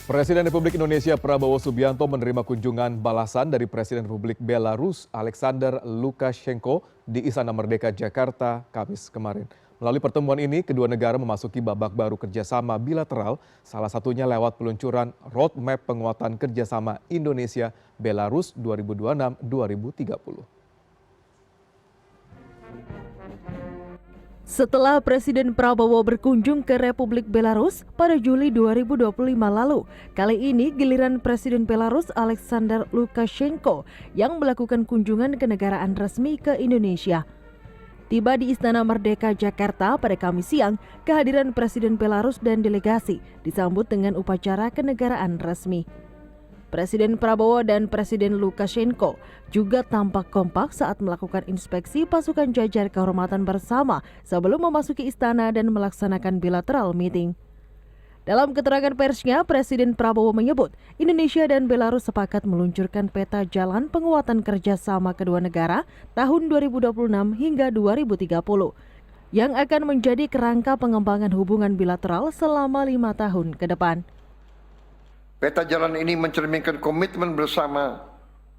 Presiden Republik Indonesia Prabowo Subianto menerima kunjungan balasan dari Presiden Republik Belarus Alexander Lukashenko di Istana Merdeka Jakarta Kamis kemarin. Melalui pertemuan ini, kedua negara memasuki babak baru kerjasama bilateral, salah satunya lewat peluncuran roadmap penguatan kerjasama Indonesia-Belarus 2026-2030. Setelah Presiden Prabowo berkunjung ke Republik Belarus pada Juli 2025 lalu, kali ini giliran Presiden Belarus Alexander Lukashenko yang melakukan kunjungan kenegaraan resmi ke Indonesia. Tiba di Istana Merdeka Jakarta pada Kamis siang, kehadiran Presiden Belarus dan delegasi disambut dengan upacara kenegaraan resmi. Presiden Prabowo dan Presiden Lukashenko juga tampak kompak saat melakukan inspeksi pasukan jajar kehormatan bersama sebelum memasuki istana dan melaksanakan bilateral meeting. Dalam keterangan persnya, Presiden Prabowo menyebut Indonesia dan Belarus sepakat meluncurkan peta jalan penguatan kerjasama kedua negara tahun 2026 hingga 2030 yang akan menjadi kerangka pengembangan hubungan bilateral selama 5 tahun ke depan. Peta jalan ini mencerminkan komitmen bersama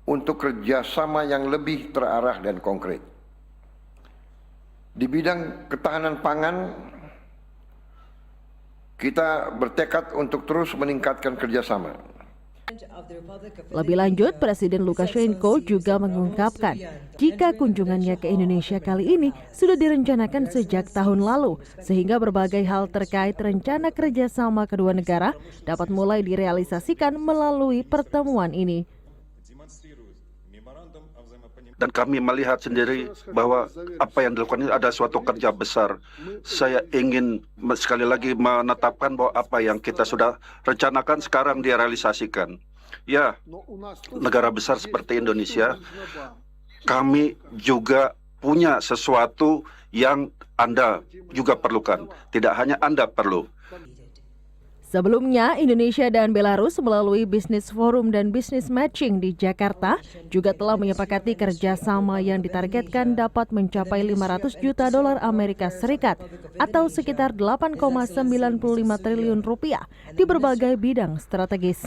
untuk kerjasama yang lebih terarah dan konkret. Di bidang ketahanan pangan, kita bertekad untuk terus meningkatkan kerjasama. Lebih lanjut, Presiden Lukashenko juga mengungkapkan jika kunjungannya ke Indonesia kali ini sudah direncanakan sejak tahun lalu, sehingga berbagai hal terkait rencana kerjasama kedua negara dapat mulai direalisasikan melalui pertemuan ini. Dan kami melihat sendiri bahwa apa yang dilakukan ini ada suatu kerja besar. Saya ingin sekali lagi menetapkan bahwa apa yang kita sudah rencanakan sekarang direalisasikan. Ya, negara besar seperti Indonesia, kami juga punya sesuatu yang Anda juga perlukan. Tidak hanya Anda perlu. Sebelumnya, Indonesia dan Belarus melalui Business Forum dan Business Matching di Jakarta juga telah menyepakati kerjasama yang ditargetkan dapat mencapai 500 juta dolar Amerika Serikat atau sekitar 8,95 triliun rupiah di berbagai bidang strategis.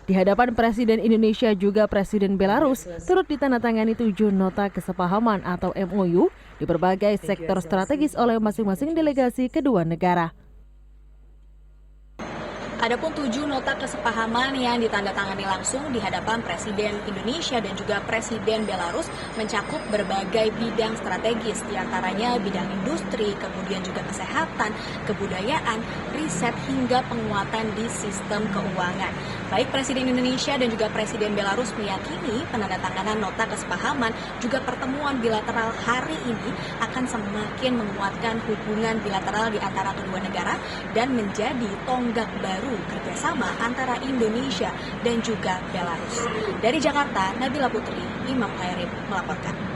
Di hadapan Presiden Indonesia juga Presiden Belarus turut ditandatangani 7 nota kesepahaman atau MOU di berbagai sektor strategis oleh masing-masing delegasi kedua negara. Adapun 7 nota kesepahaman yang ditandatangani langsung di hadapan Presiden Indonesia dan juga Presiden Belarus mencakup berbagai bidang strategis, diantaranya bidang industri, kemudian juga kesehatan, kebudayaan, riset, hingga penguatan di sistem keuangan. Baik Presiden Indonesia dan juga Presiden Belarus meyakini penandatanganan nota kesepahaman juga pertemuan bilateral hari ini akan semakin menguatkan hubungan bilateral di antara kedua negara dan menjadi tonggak baru kerjasama antara Indonesia dan juga Belarus. Dari Jakarta, Nabila Putri, Imam Khairib melaporkan.